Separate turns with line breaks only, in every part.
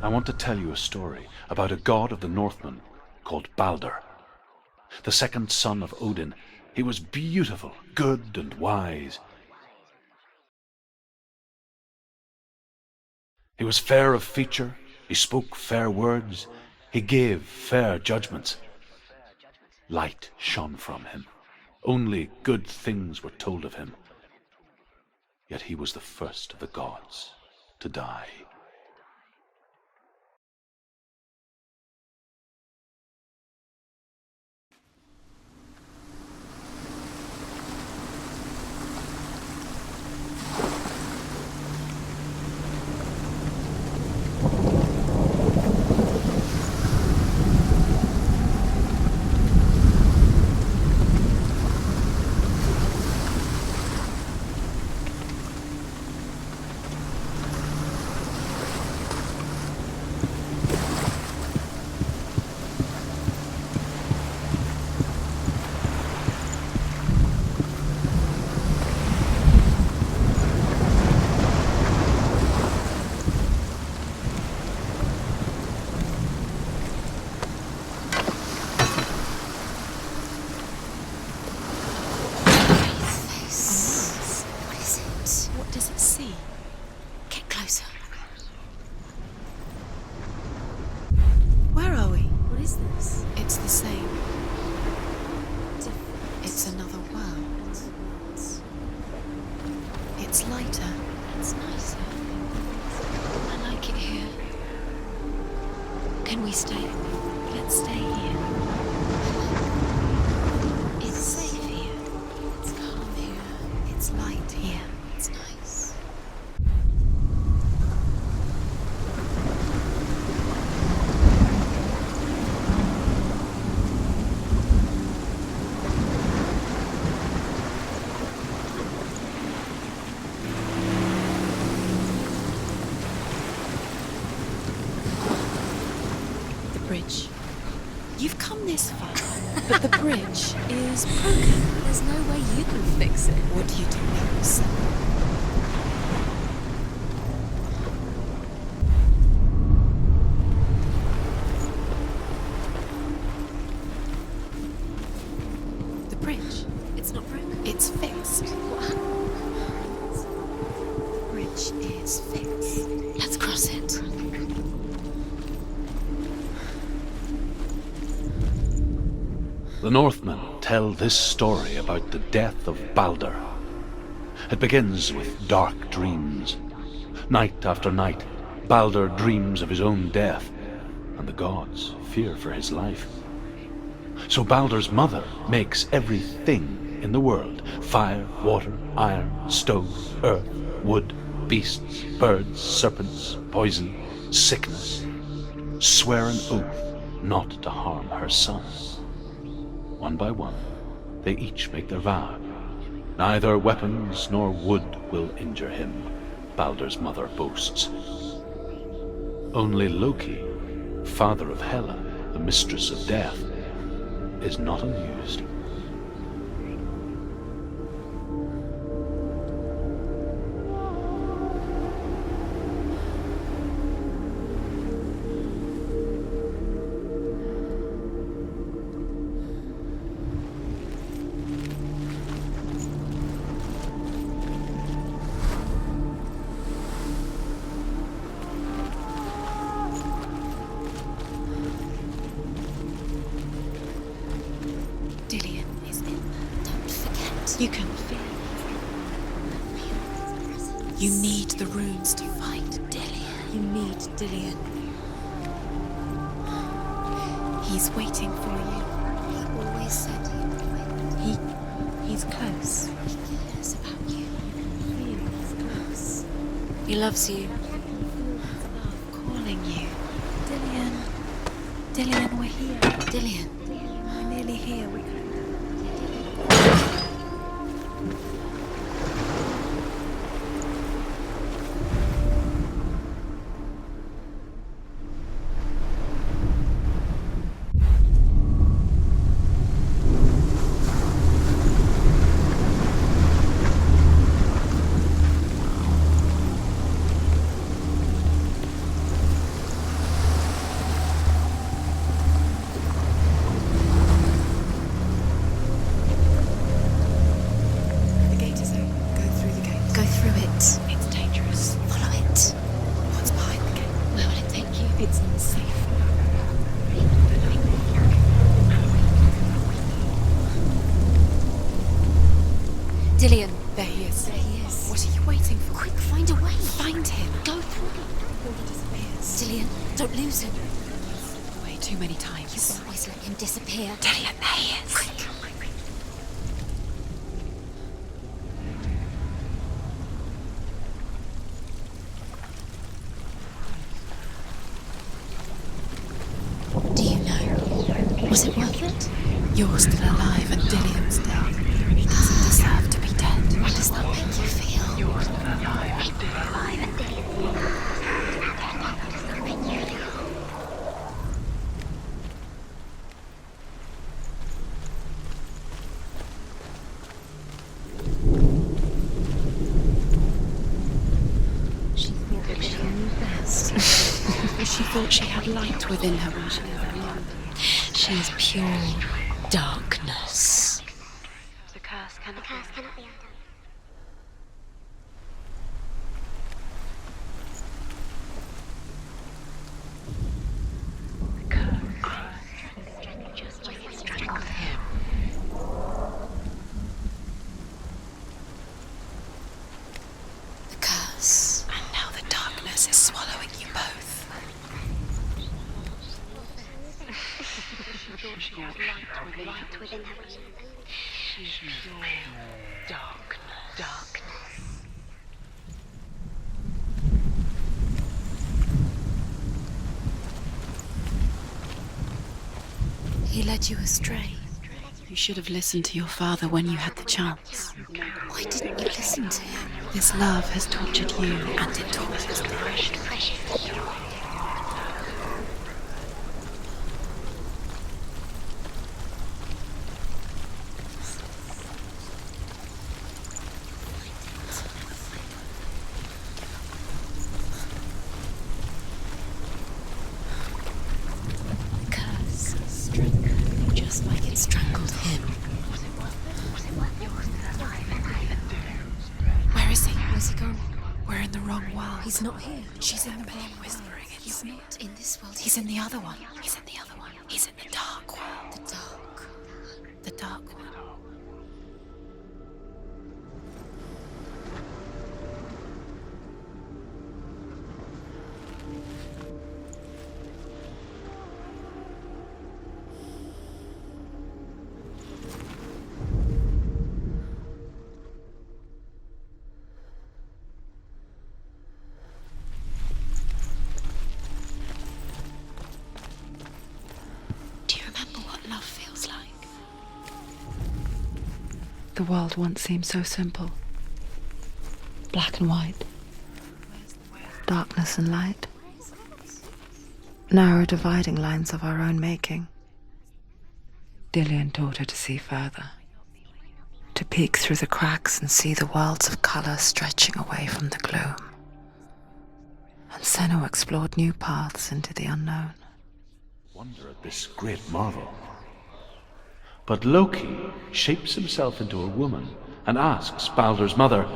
I want to tell you a story about a god of the Northmen called Balder. The second son of Odin, he was beautiful, good and wise. He was fair of feature, he spoke fair words, he gave fair judgments. Light shone from him. Only good things were told of him. Yet he was the first of the gods to die.
It's lighter. It's nicer. I like it here. Can we stay? Let's stay here. It's safe here. It's calm here. It's light here. It's nice. Bridge. You've come this far, but the bridge is broken. There's no way you can fix it. What do you do now, son? The bridge. It's not broken. It's fixed. What? The bridge is fixed. Let's cross it.
The Northmen tell this story about the death of Balder. It begins with dark dreams. Night after night, Balder dreams of his own death, and the gods fear for his life. So Balder's mother makes everything in the world: fire, water, iron, stone, earth, wood, beasts, birds, serpents, poison, sickness, swear an oath not to harm her son. One by one, they each make their vow. Neither weapons nor wood will injure him, Balder's mother boasts. Only Loki, father of Hela, the mistress of death, is not amused.
You can feel it. You need the runes to fight Dillion. You need Dillion. He's waiting for you. He always said he'd wait. He's close. He cares about you. He feels close. He loves you. Love calling you. Dillion. Dillion, we're here. Dillion. We're nearly here. We can. Dillian, there he is. There he is. What are you waiting for?
Quick, find a way.
Find him.
Go through before he disappears. Dillian, don't lose him.
Way too many times.
You always let him disappear.
Dillian, there he is.
Quick. Do you know? Was it worth it?
You're still alive and Dillian's dead. He doesn't deserve to be dead.
What does that make you feel?
You're still alive and Dillian.
She thought she knew best.
She thought she had light within her when she never knew.
She is pure darkness.
The curse cannot be undone.
The curse.
And now the darkness is swallowing you both. She had light within her. She's pure darkness.
He led you astray.
You should have listened to your father when you had the chance.
Why didn't you listen to him?
This love has tortured you, and it tortures me.
The curse strangled you just like it strangled him.
Where is he?
Where's he gone?
We're in the wrong world.
He's not here.
She's in the plane whispering.
He's not in this world.
He's in the other one. He's in the other one. He's in the dark world.
the dark.
The dark one. Do you remember what love feels like? The world once seemed so simple. Black and white. Darkness and light. Narrow dividing lines of our own making. Dillian taught her to see further. To peek through the cracks and see the worlds of colour stretching away from the gloom. And Senna explored new paths into the unknown.
Wonder at this great marvel. But Loki shapes himself into a woman and asks Baldur's mother,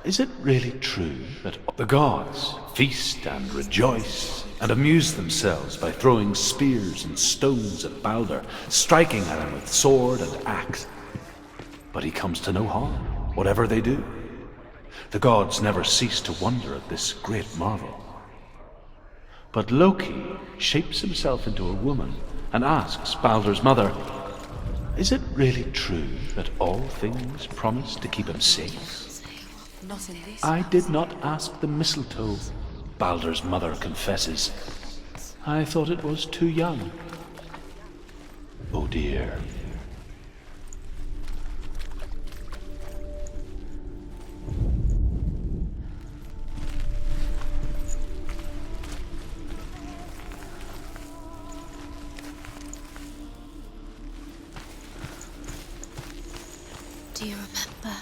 is it really true that the gods feast and rejoice and amuse themselves by throwing spears and stones at Baldur, striking at him with sword and axe? But he comes to no harm, whatever they do. The gods never cease to wonder at this great marvel. But Loki shapes himself into a woman and asks Baldur's mother, is it really true that all things promise to keep him safe?
Not in this.
I did not ask the mistletoe, Baldur's mother confesses. I thought it was too young. Oh dear.
Do you remember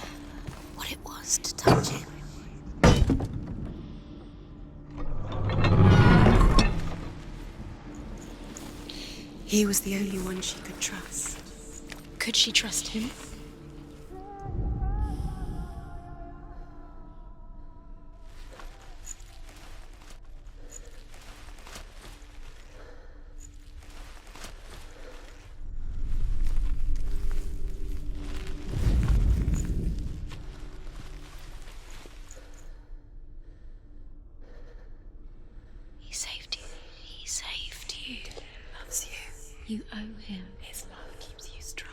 what it was to touch him?
He was the only one she could trust. Could she trust him? owe him. His love keeps you strong.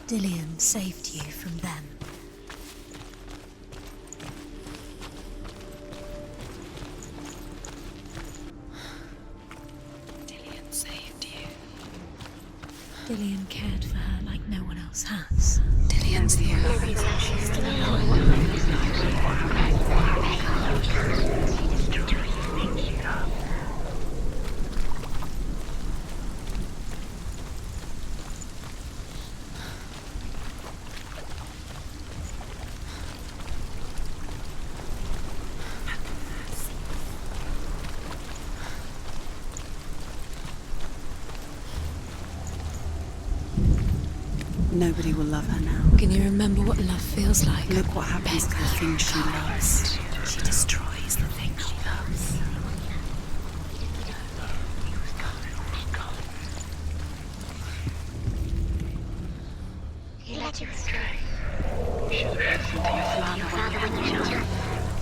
Dillion saved you from them.
Dillion saved you. Dillion cared for her like no one else has. Dillion's the only reason she's still alive.
Nobody will love her now.
Can you remember what love feels like?
Look what happens to the things she loves.
She destroys the things she loves.
He let you astray.
You should have listened to your father when you were young.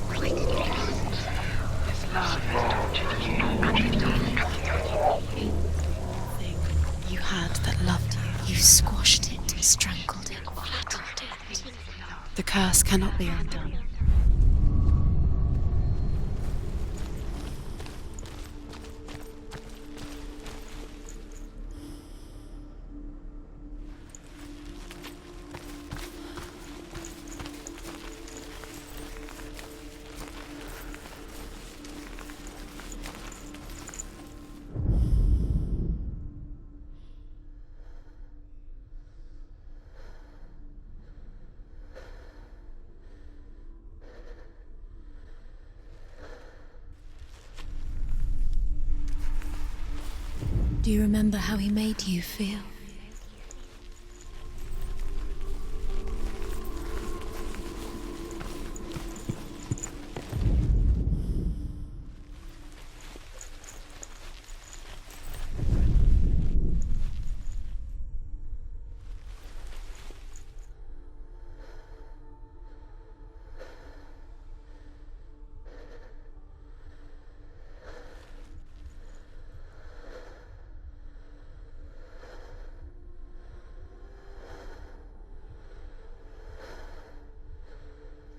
Why did you
His love has tortured you. Thing you had that loved you.
You squashed it, strangled it, flattened it.
The curse cannot be undone.
Do you remember how he made you feel?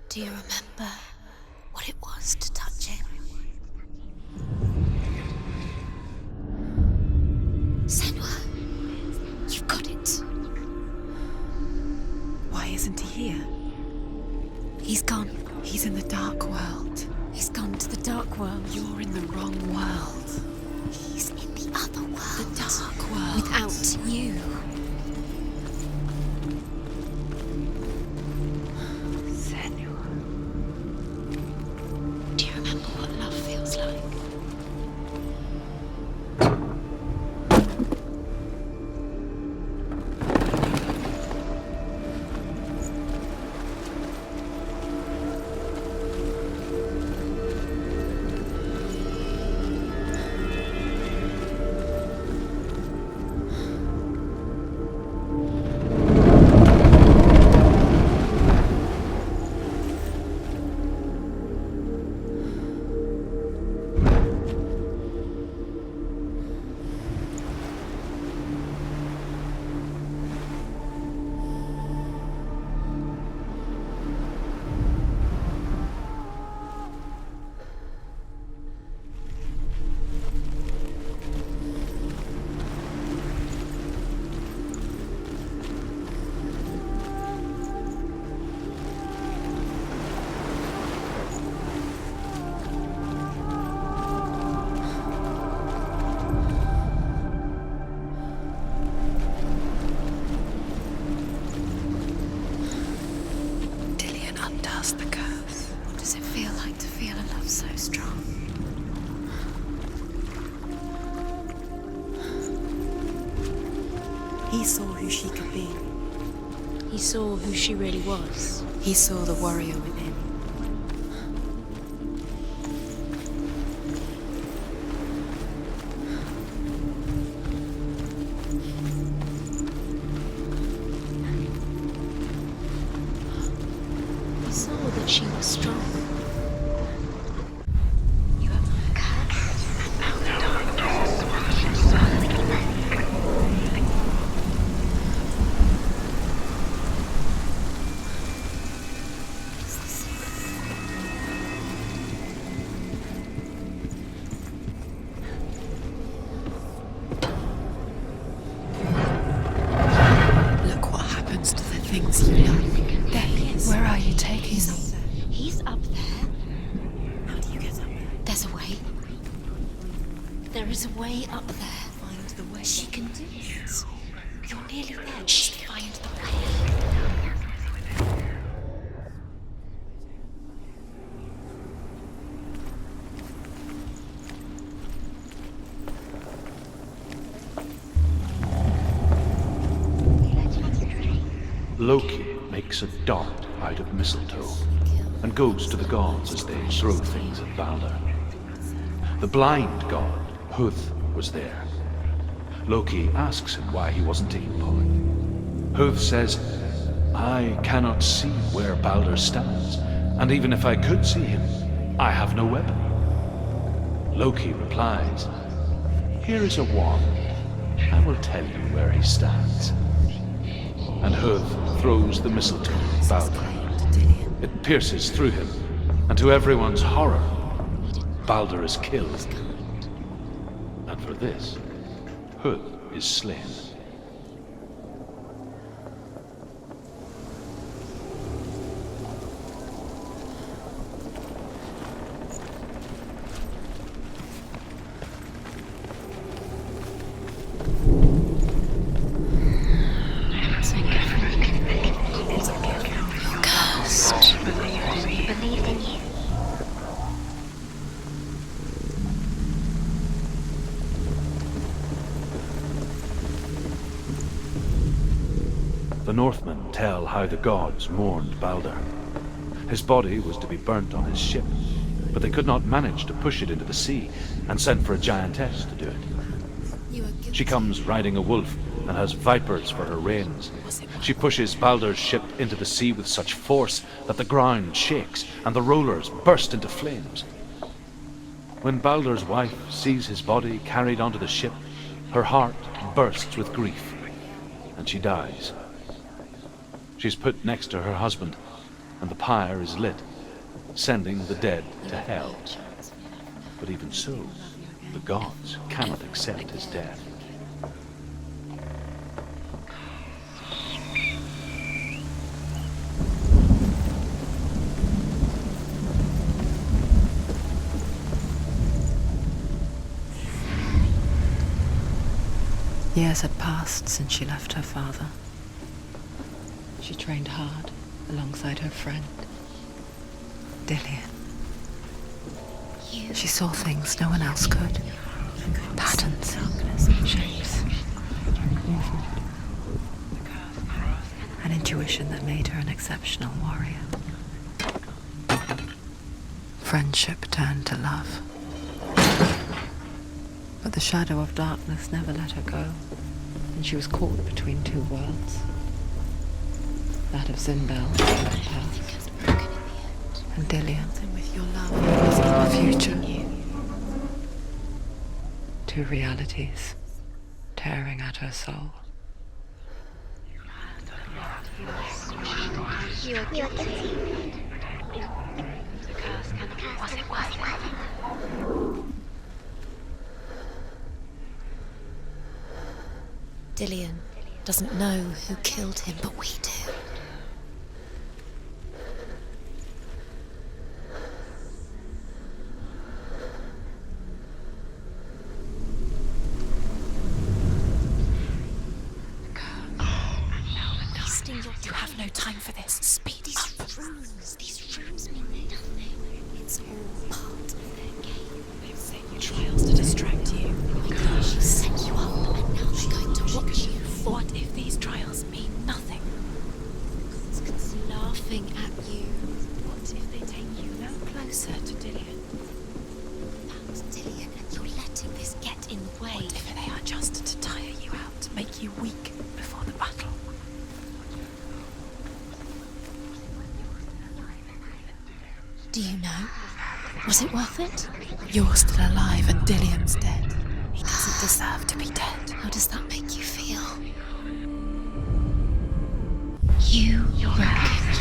Do you remember what it was to touch him? Senua, you've got it.
Why isn't he here?
He's gone.
He's in the dark world.
He's gone to the dark world.
You're in the wrong world.
He's in the other world.
The dark world.
Without you.
Do you remember what love feels like?
Undoes the curse.
What does it feel like to feel a love so strong?
He He saw who she could be.
He saw who she really was.
He saw the warrior within.
He saw that she was strong.
Look what happens to the things you love. Where are you taking them?
He's up there.
How do you get up there?
There's a way. There is a way up there.
Find the way.
She can do it. You're nearly there. Just find the way.
Loki makes a dart out of mistletoe and goes to the gods as they throw things at Balder. The blind god, Huth, was there. Loki asks him why he wasn't taking part. Huth says, "I cannot see where Balder stands, and even if I could see him, I have no weapon." Loki replies, "Here is a wand. I will tell you where he stands." And Huth throws the mistletoe at Balder. It pierces through him, and to everyone's horror, Balder is killed. And for this, Huth is slain.
Believed in you.
The Northmen tell how the gods mourned Balder. His body was to be burnt on his ship, but they could not manage to push it into the sea and sent for a giantess to do it. She comes riding a wolf and has vipers for her reins. She pushes Balder's ship into the sea with such force that the ground shakes and the rollers burst into flames. When Balder's wife sees his body carried onto the ship, her heart bursts with grief, and she dies. She's put next to her husband, and the pyre is lit, sending the dead to hell. But even so, the gods cannot accept his death.
Years had passed since she left her father. She trained hard alongside her friend, Dillian. She saw things no one else could. Patterns, shapes, movement. An intuition that made her an exceptional warrior. Friendship turned to love. But the shadow of darkness never let her go, and she was caught between two worlds. That of Zinbel in the past, and Dillian with your love in the future. Two realities tearing at her soul.
You are guilty. The curse cannot. Was it worth it?
Dillian doesn't know who killed him, but we do.
You have no time for this. Speed up.
These rooms mean nothing. It's all part of their game.
They've set you trials to distract you.
She set you up, and now she's going to watch you.
What if
you.
What if they take you no closer to Dillian?
Found Dillian, and you're letting this get in the way.
What if they are just to tire you out, to make you weak before the battle?
Do you know? Was it worth it?
You're still alive and Dillian's dead. He doesn't deserve to be dead.
How does that make you feel? You broke.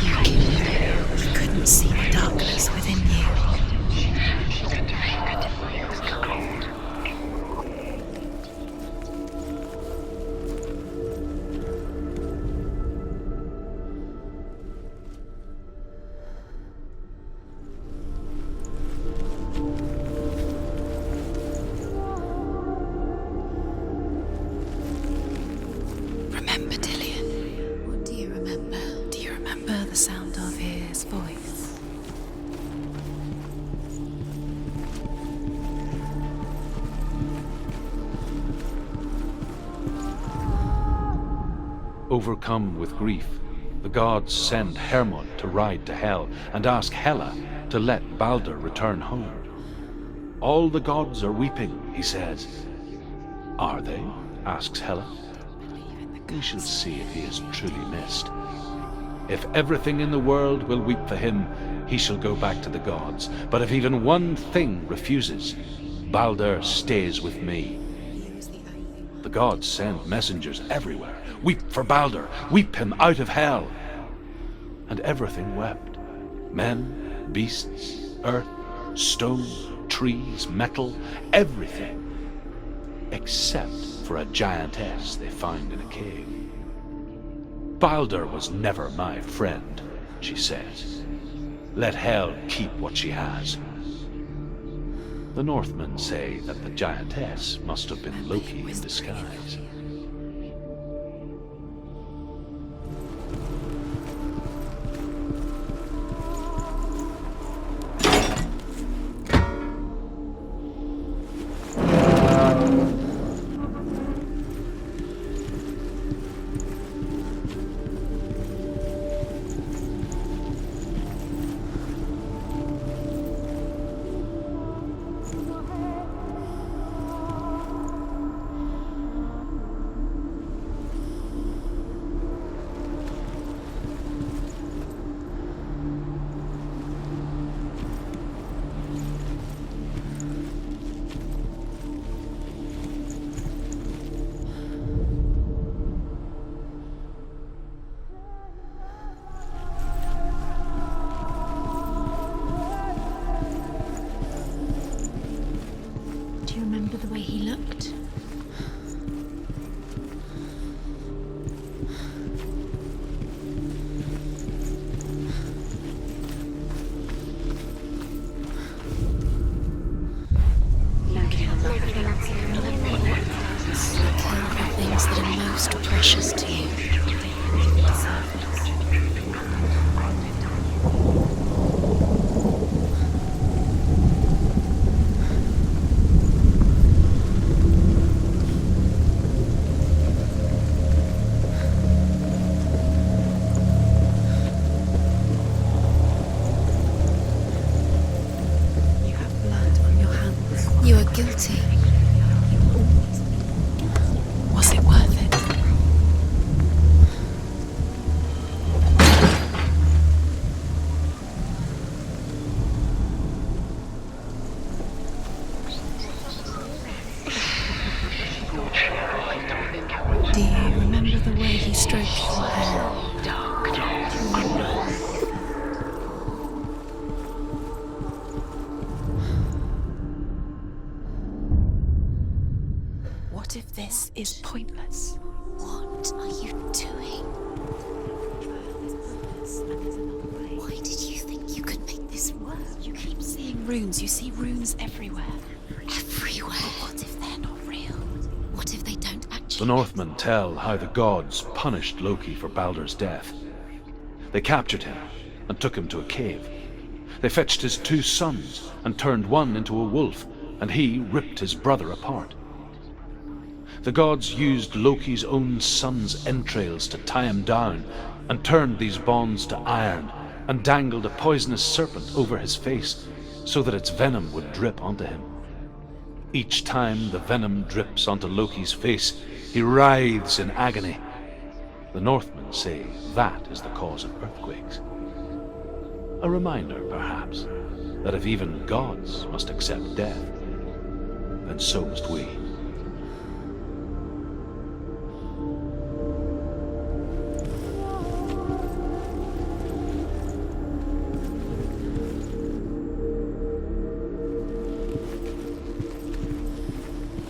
You killed him.
He couldn't see the darkness within you. Remember Dillian?
What do you remember?
Do you remember the sound of his voice?
Overcome with grief, the gods send Hermod to ride to Hell and ask Hela to let Balder return home. All the gods are weeping, he says. Are they? Asks Hela. We shall see if he is truly missed. If everything in the world will weep for him, he shall go back to the gods. But if even one thing refuses, Balder stays with me. The gods send messengers everywhere. Weep for Balder, weep him out of Hell. And everything wept. Men, beasts, earth, stone, trees, metal, everything. Except for a giantess they found in a cave. Balder was never my friend, she says. Let Hel keep what she has. The Northmen say that the giantess must have been Loki in disguise.
Do you remember the way he looked? Care of the things that are most precious to you.
You have blood on your hands.
You are guilty.
Was it worth it? Do you remember the way he stroked your hair? What if this is pointless?
What are you doing? Why did you think you could make this work?
You keep seeing runes. You see runes everywhere.
Everywhere.
What if they're not real?
What if they don't
The
actually?
Northmen tell how the gods punished Loki for Balder's death. They captured him and took him to a cave. They fetched his 2 sons and turned one into a wolf, and he ripped his brother apart. The gods used Loki's own son's entrails to tie him down and turned these bonds to iron and dangled a poisonous serpent over his face so that its venom would drip onto him. Each time the venom drips onto Loki's face, he writhes in agony. The Northmen say that is the cause of earthquakes. A reminder, perhaps, that if even gods must accept death, then so must we.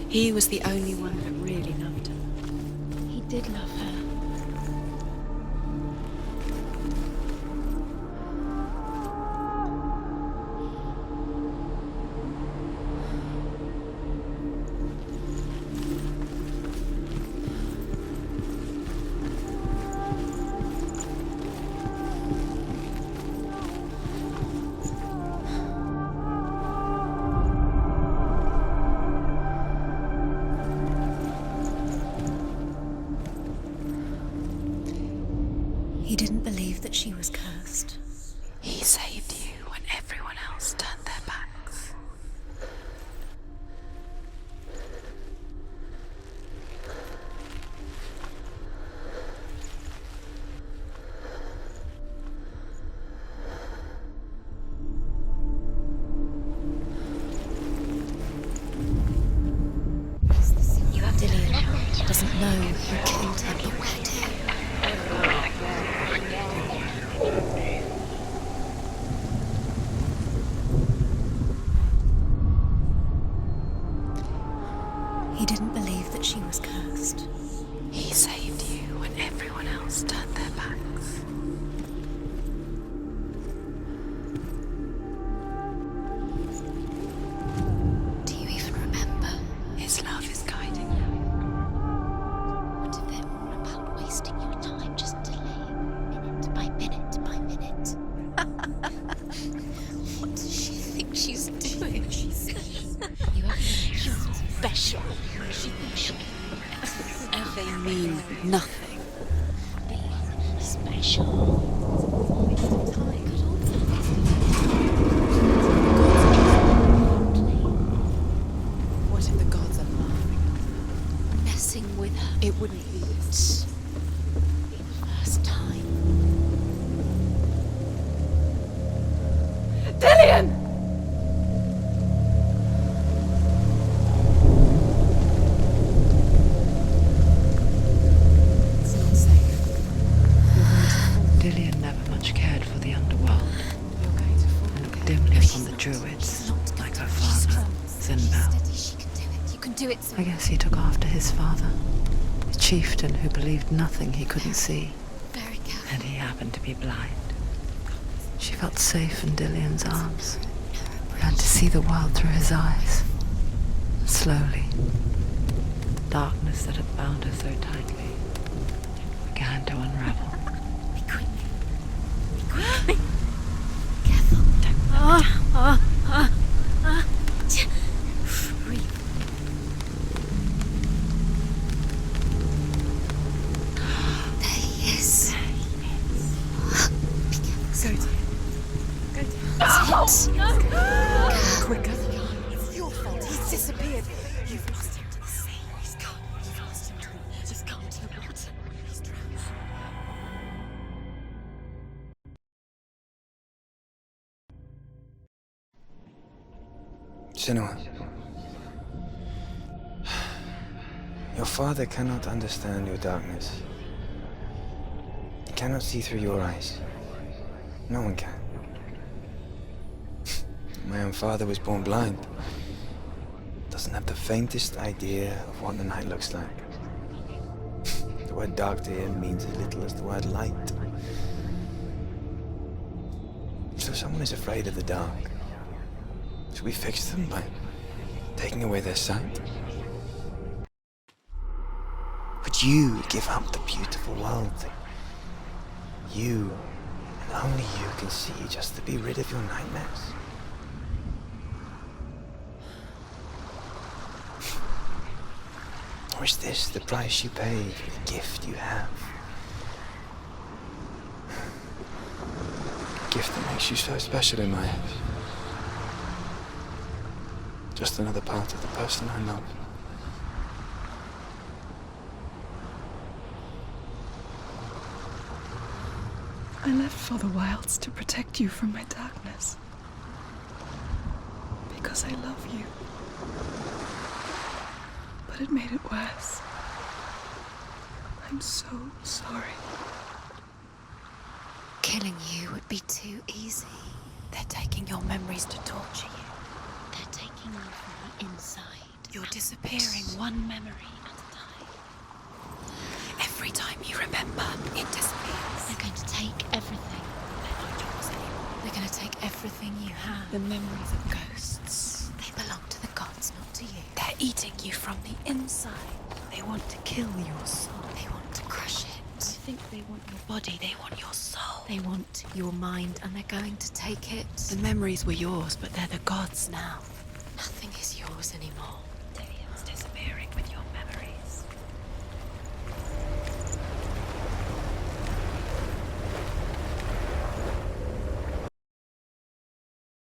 He was the only one that really loved her. He did love her. He didn't believe that she was cursed. He saved you when everyone else turned their backs. You have Dillian doesn't know who killed her, but we do. He didn't believe that she was cursed. He saved you when everyone else turned their backs. Do you even remember? His love is guiding you. What if they're all about wasting your time, just delaying minute by minute by minute? What does she think she's doing? You are special. They mean nothing. Being special. What if the gods are laughing? Messing with her. It wouldn't be this. Be the first time. Dillian!
Dillian never much cared for the underworld, and looked dimly upon the druids, like her father, Zinbel.
She can do it. You can do it.
I guess he took after his father, a chieftain who believed nothing he couldn't see,
Very careful.
and he happened to be blind. She felt safe in Dillian's arms, learned to see the world through his eyes. Slowly, darkness that had bound her so tightly began to unravel.
Be quick. Be quick. Careful. Breathe. There he is. Be careful. Go to him. Quicker. It's your fault. He's disappeared. You've lost him to the sea. He's gone. You've lost him to the... He's gone to the water. He's drowned.
Senua, your father cannot understand your darkness. He cannot see through your eyes. No one can. My own father was born blind. Doesn't have the faintest idea of what the night looks like. The word dark to him means as little as the word light. So someone is afraid of the dark. Should we fix them by taking away their sight? Would you give up the beautiful world that you, and only you, can see just to be rid of your nightmares? Or is this the price you pay for the gift you have? gift that makes you so special in my eyes. Just another part of the person I love.
I left for the wilds to protect you from my darkness. Because I love you. But it made it worse. I'm so sorry.
Killing you would be too easy. They're taking your memories to torture you.
They're taking you from the inside.
You're disappearing one memory at a time. Every time you remember, it disappears.
They're going to take everything.
They're not yours anymore. They're going to take everything you have. The memories of ghosts.
They belong to the gods, not to you.
They're eating you from the inside. They want to kill your soul.
They want to crush it.
I think they want your body, they want your soul. They want your mind, and they're going to take it. The memories were yours, but they're the gods now.
Nothing is yours anymore.